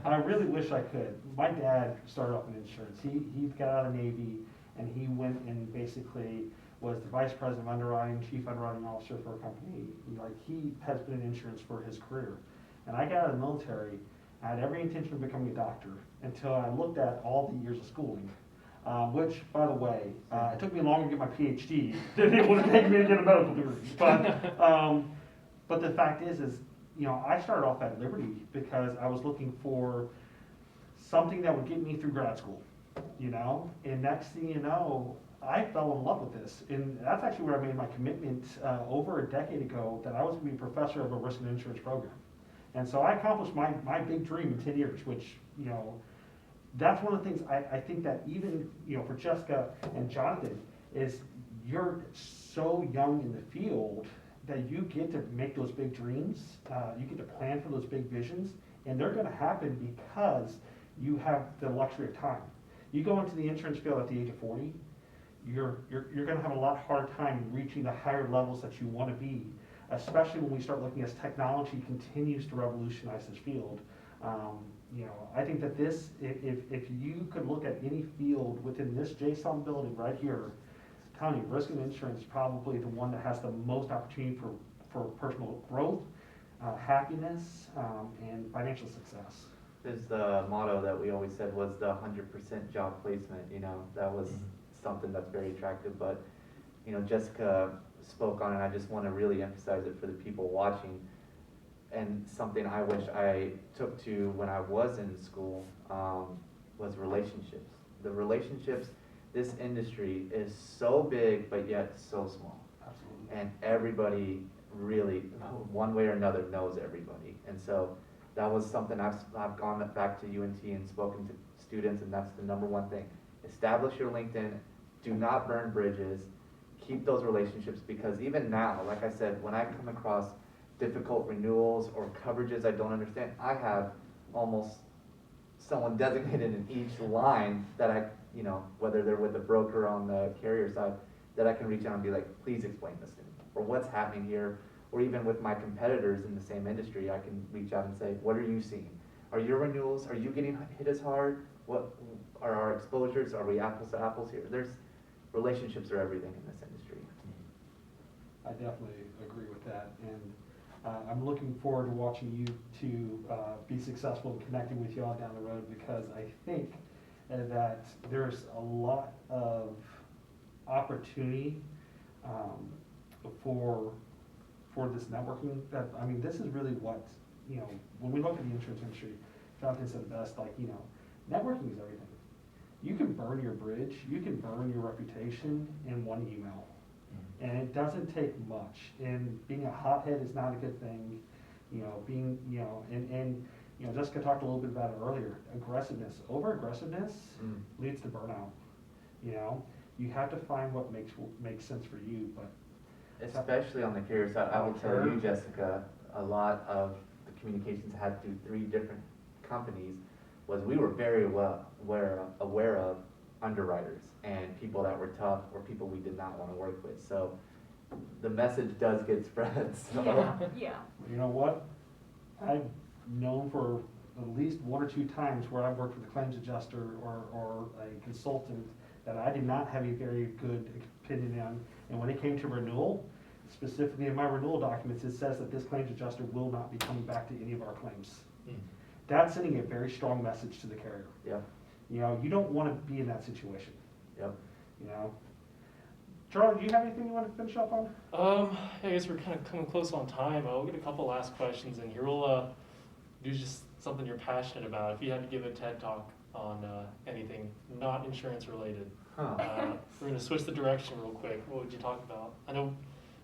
I really wish I could. My dad started off in insurance. He got out of the Navy and he went and basically was the vice president of underwriting, chief underwriting officer for a company. He has been in insurance for his career. And I got out of the military. I had every intention of becoming a doctor until I looked at all the years of schooling. Which, by the way, it took me longer to get my PhD than it would take me to get a medical degree. But the fact is, I started off at Liberty because I was looking for something that would get me through grad school, and next thing you know, I fell in love with this. And that's actually where I made my commitment over a decade ago that I was going to be a professor of a risk and insurance program. And so I accomplished my big dream in 10 years, which, that's one of the things I think that even, for Jessica and Jonathan, is you're so young in the field that you get to make those big dreams, you get to plan for those big visions, and they're gonna happen because you have the luxury of time. You go into the insurance field at the age of 40, you're gonna have a lot harder time reaching the higher levels that you wanna be, especially when we start looking as technology continues to revolutionize this field. I think that this, if you could look at any field within this JSON building right here, I'm telling you, risk and insurance is probably the one that has the most opportunity for personal growth, happiness, and financial success. There's the motto that we always said was the 100% job placement, that was something that's very attractive, but, Jessica spoke on it, I just want to really emphasize it for the people watching. And something I wish I took to when I was in school was relationships. The relationships, this industry is so big, but yet so small. Absolutely. And everybody really, one way or another, knows everybody. And so that was something I've gone back to UNT and spoken to students, and that's the number one thing. Establish your LinkedIn. Do not burn bridges. Keep those relationships, because even now, like I said, when I come across difficult renewals or coverages I don't understand, I have almost someone designated in each line that I, whether they're with a broker on the carrier side, that I can reach out and be like, please explain this to me, or what's happening here, or even with my competitors in the same industry, I can reach out and say, what are you seeing? Are your renewals, are you getting hit as hard? What are our exposures? Are we apples to apples here? Relationships are everything in this industry. I definitely agree with that, and I'm looking forward to watching you two be successful in connecting with y'all down the road, because I think that there's a lot of opportunity for this networking. This is really what, when we look at the insurance industry, Jonathan said it best, networking is everything. You can burn your bridge, you can burn your reputation in one email. And it doesn't take much, and being a hothead is not a good thing, Jessica talked a little bit about it earlier, aggressiveness. Over-aggressiveness leads to burnout, You have to find what makes sense for you, but. Especially on the carrier side, I will tell you, Jessica, a lot of the communications I had through 3 different companies was we were very well aware of underwriters and people that were tough or people we did not want to work with. So the message does get spread. So. Yeah. You know what? known for at least one or two times where I've worked with a claims adjuster or a consultant that I did not have a very good opinion on. And when it came to renewal, specifically in my renewal documents, it says that this claims adjuster will not be coming back to any of our claims. Mm. That's sending a very strong message to the carrier. Yep, You know, you don't want to be in that situation, yep. you know? Charlie, do you have anything you want to finish up on? I guess we're kind of coming close on time. I'll get a couple last questions in here. We'll do just something you're passionate about. If you had to give a TED talk on anything not insurance related, Huh. we're going to switch the direction real quick. What would you talk about? I know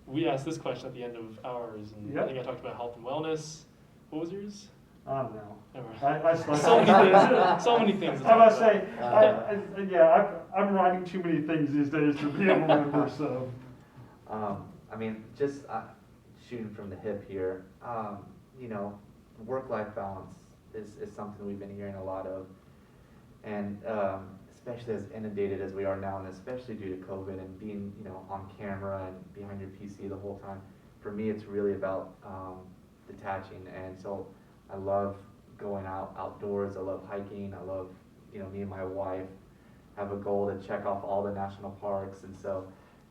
we asked this question at the end of ours, and I Yep. think I talked about health and wellness. What was yours? I don't know. Never. I So many things. So many things. to I talk must about. say, yeah, I'm writing too many things these days to be able to remember, so. I mean, just shooting from the hip here, you know, work-life balance is something we've been hearing a lot of. And especially as inundated as we are now, and especially due to COVID and being, you know, on camera and behind your PC the whole time, for me, it's really about detaching. And so I love going outdoors. I love hiking. I love, you know, me and my wife have a goal to check off all the national parks. And so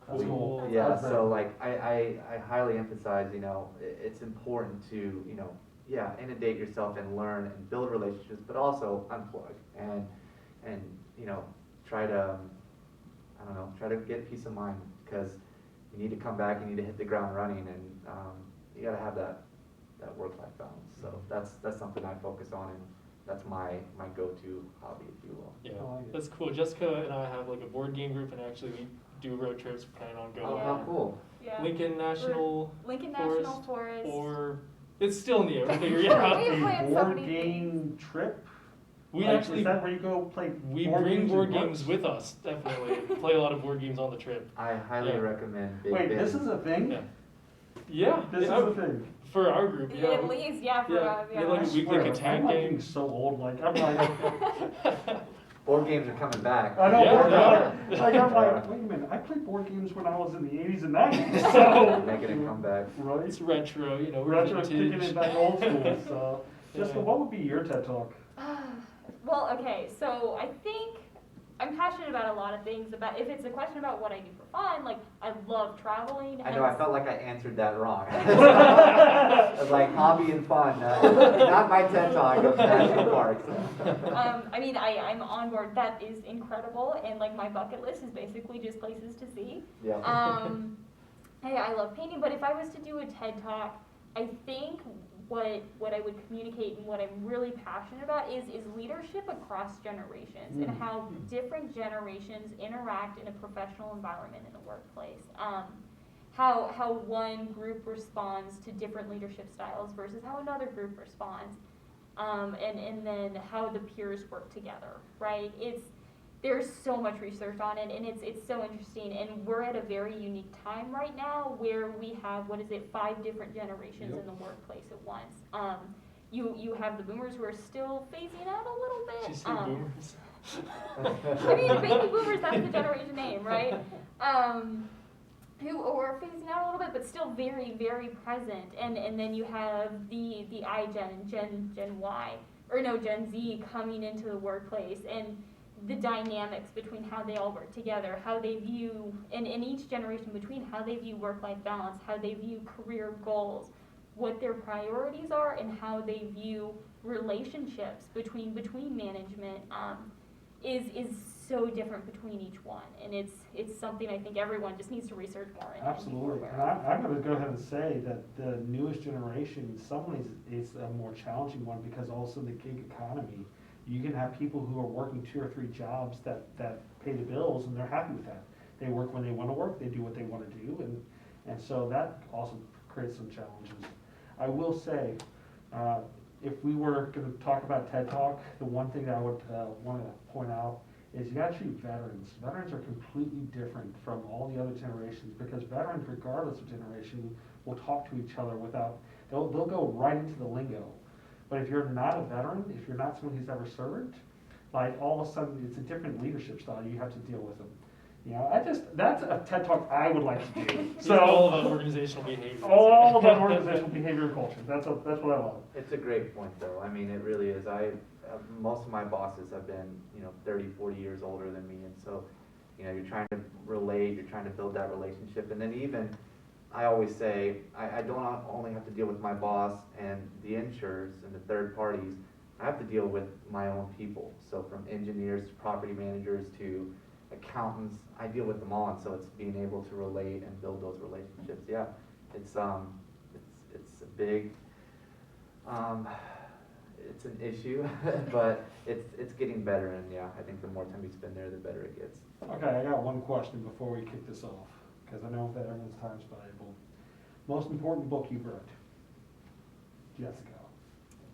That's cool. yeah, That's so like I highly emphasize, you know, it's important to, you know, yeah, inundate yourself and learn and build relationships, but also unplug and you know, try to, I don't know, try to get peace of mind, because you need to come back, you need to hit the ground running, and you gotta have that work-life balance. So that's something I focus on, and that's my go-to hobby, if you will. Yeah, I like it. that's cool. Jessica and I have like a board game group, and actually we do road trips, planning on going Oh, Yeah. how cool. Yeah. Lincoln National Lincoln Forest, National Forest. or it's still in the air. We'll figure it out. We A planned so board many game trip? We Like, actually Is that where you go play we board bring games board and games books? with us. Definitely play a lot of board games on the trip. I highly Yeah. recommend Big Wait, Ben. this is a thing? Yeah. Yeah, This is yeah, a thing? for our group. Yeah, At least, yeah, for yeah, yeah. like I a weekly swear, Catan I'm like game. getting so old, like, I'm like, Board games are coming back. I know, Yeah, board yeah. games, like, I'm like, wait a minute, I played board games when I was in the 80s and 90s, so. Making a comeback. Right? It's retro, you know, we're Retro, kicking vintage. it back old school, so. Jessica, Yeah. what would be your TED Talk? Well, okay, so I think I'm passionate about a lot of things. About if it's a question about what I do for fun, like I love traveling. I know, I felt like I answered that wrong. It was like hobby and fun, not my TED Talk of national parks. I mean, I'm on board. That is incredible, and like my bucket list is basically just places to see. Yeah. Hey, I love painting, but if I was to do a TED Talk, I think what I would communicate and what I'm really passionate about is leadership across generations and how different generations interact in a professional environment in the workplace. How one group responds to different leadership styles versus how another group responds, and then how the peers work together, right? There's so much research on it, and it's so interesting, and we're at a very unique time right now where we have, 5 different generations in the workplace at once. You have the boomers who are still phasing out a little bit. Did you say boomers? I mean, baby boomers, that's the generation name, right? Who are phasing out a little bit, but still very, very present. And then you have the iGen and Gen Y, or no, Gen Z coming into the workplace, and the dynamics between how they all work together, how they view, and in each generation between how they view work-life balance, how they view career goals, what their priorities are, and how they view relationships between management, is so different between each one, and it's something I think everyone just needs to research more and be more Absolutely, aware and of. I'm gonna go ahead and say that the newest generation, in some ways, is a more challenging one, because also the gig economy. You can have people who are working 2 or 3 jobs that pay the bills, and they're happy with that. They work when they wanna work, they do what they wanna do, and so that also creates some challenges. I will say, if we were gonna talk about TED Talk, the one thing that I would wanna point out is you gotta treat veterans. Veterans are completely different from all the other generations, because veterans, regardless of generation, will talk to each other they'll go right into the lingo. But if you're not a veteran, if you're not someone who's ever served, like all of a sudden it's a different leadership style, you have to deal with them. You know, that's a TED Talk I would like to do. It's So, all about organizational behavior. all about organizational behavior and culture. That's what I love. It's a great point, though. I mean, it really is. Most of my bosses have been, 30, 40 years older than me, and so, you're trying to relate, you're trying to build that relationship, and then even, I always say, I don't only have to deal with my boss and the insurers and the third parties, I have to deal with my own people. So from engineers to property managers to accountants, I deal with them all, and so it's being able to relate and build those relationships. Yeah, it's a big, it's an issue, but it's getting better, and yeah, I think the more time you spend there, the better it gets. Okay, I got one question before we kick this off, because I know that everyone's time's valuable. Most important book you've read? Jessica.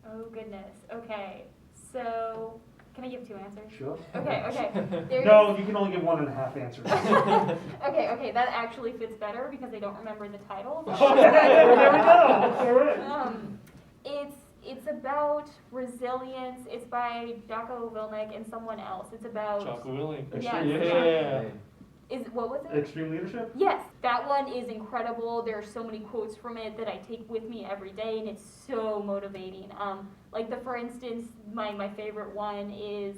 Oh goodness. Okay. So, can I give two answers? Sure. Okay. There's- No, you can only give 1.5 answers. Okay. That actually fits better because I don't remember the title. There we go. All right. It's about resilience. It's by Jocko Willink and someone else. It's about Jocko Willink. Yes. Yeah. What was it? Extreme leadership? Yes, that one is incredible. There are so many quotes from it that I take with me every day, and it's so motivating. For instance, my favorite one is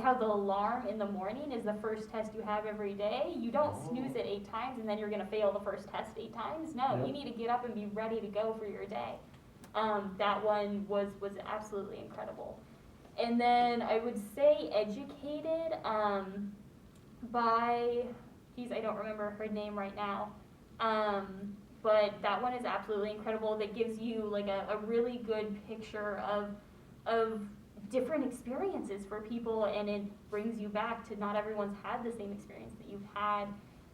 how the alarm in the morning is the first test you have every day. You don't snooze it 8 times and then you're gonna fail the first test 8 times. No, Yep. you need to get up and be ready to go for your day. That one was absolutely incredible. And then I would say Educated, by, I don't remember her name right now. But that one is absolutely incredible. That gives you like a really good picture of different experiences for people, and it brings you back to not everyone's had the same experience that you've had.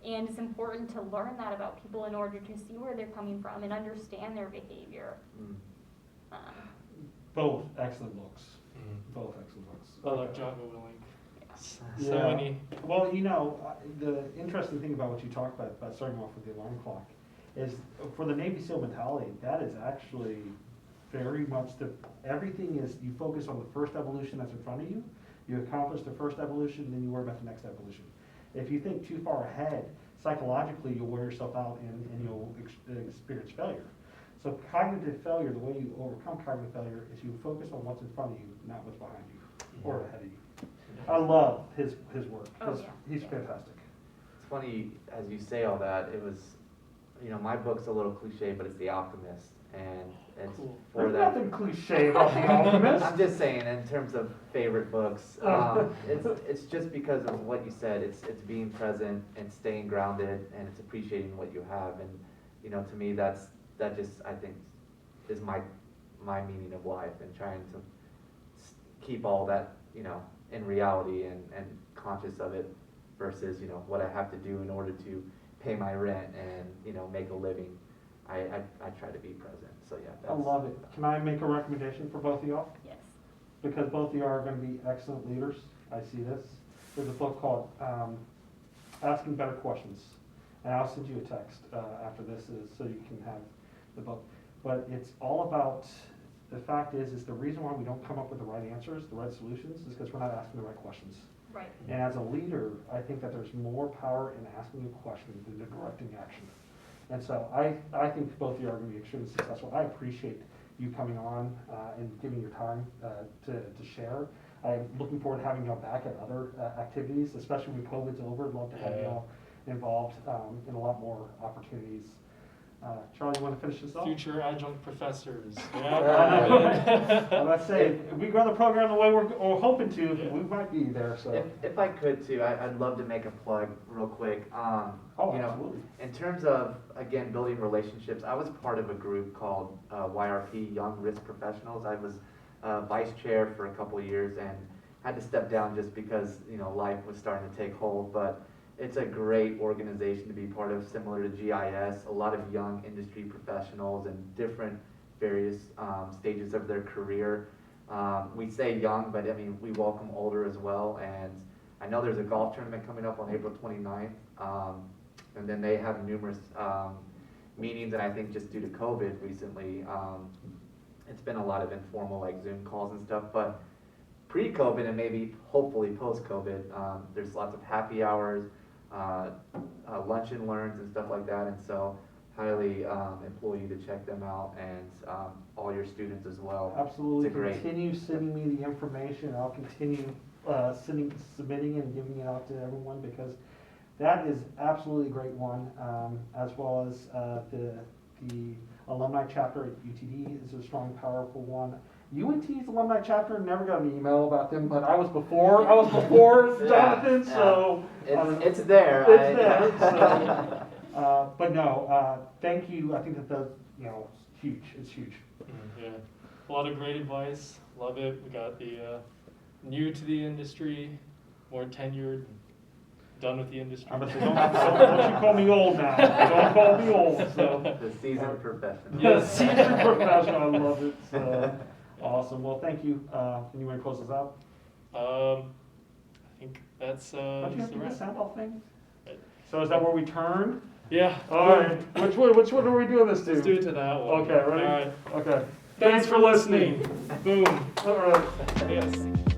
And it's important to learn that about people in order to see where they're coming from and understand their behavior. Both excellent books. Both excellent books. I love Jocko Willink. So Yeah. many. Well, the interesting thing about what you talked about starting off with the alarm clock, is for the Navy SEAL mentality, that is actually very much everything is, you focus on the first evolution that's in front of you, you accomplish the first evolution, then you worry about the next evolution. If you think too far ahead, psychologically you'll wear yourself out and you'll experience failure. So cognitive failure, the way you overcome cognitive failure is you focus on what's in front of you, not what's behind you or ahead of you. I love his work. Oh, yeah. He's fantastic. It's funny, as you say all that, it was, my book's a little cliche, but it's The Alchemist, and it's Cool. for There's that. nothing cliche about The Alchemist. I'm just saying, in terms of favorite books, it's just because of what you said. It's being present and staying grounded, and it's appreciating what you have. And to me, that just, I think, is my meaning of life, and trying to keep all that in reality and conscious of it versus what I have to do in order to pay my rent and make a living. I try to be present. So yeah, I love it. Can I make a recommendation for both of y'all? Yes. Because both of you are going to be excellent leaders. I see this. There's a book called Asking Better Questions. And I'll send you a text after this so you can have the book. But it's all about, the fact is the reason why we don't come up with the right answers, the right solutions, is because we're not asking the right questions. Right. And as a leader, I think that there's more power in asking a question than directing action. And so I think both of you are going to be extremely successful. I appreciate you coming on and giving your time to share. I'm looking forward to having y'all back at other activities, especially when COVID's over. I'd love to have y'all involved in a lot more opportunities. Charlie, you want to finish this off? Future adjunct professors. I'm about to say, if we grow the program the way we're hoping to, we might be there. So. If I could too, I'd love to make a plug real quick. Absolutely. In terms of, again, building relationships, I was part of a group called YRP, Young Risk Professionals. I was vice chair for a couple of years and had to step down just because life was starting to take hold. But it's a great organization to be part of, similar to GIS. A lot of young industry professionals in different various stages of their career. We say young, but I mean, we welcome older as well. And I know there's a golf tournament coming up on April 29th. And then they have numerous meetings, and I think just due to COVID recently, it's been a lot of informal like Zoom calls and stuff. But pre-COVID and maybe hopefully post-COVID, there's lots of happy hours, lunch and learns and stuff like that, and so highly implore you to check them out, and all your students as well. Absolutely, It's a great- continue sending me the information, I'll continue submitting and giving it out to everyone, because that is absolutely a great one, as well as the alumni chapter at UTD is a strong, powerful one. UNT's alumni chapter, never got an email about them, but I was before Jonathan, so. It's there. It's there, so, but no, thank you, I think that it's huge, it's huge. Yeah, a lot of great advice. Love it. We got the new to the industry, more tenured, done with the industry. I'm gonna say, don't you call me old now, don't call me old, so. The seasoned professional. Yes, seasoned professional, I love it, so, awesome, well, thank you, and you wanna close this out? I think that's Don't you have the to do the wrap. sound off thing? So is that where we turn? Yeah. Alright, which one are we doing this to? Let's do it to that one. Okay, ready? All right. Okay. Thanks for listening. Boom. Alright. Yes.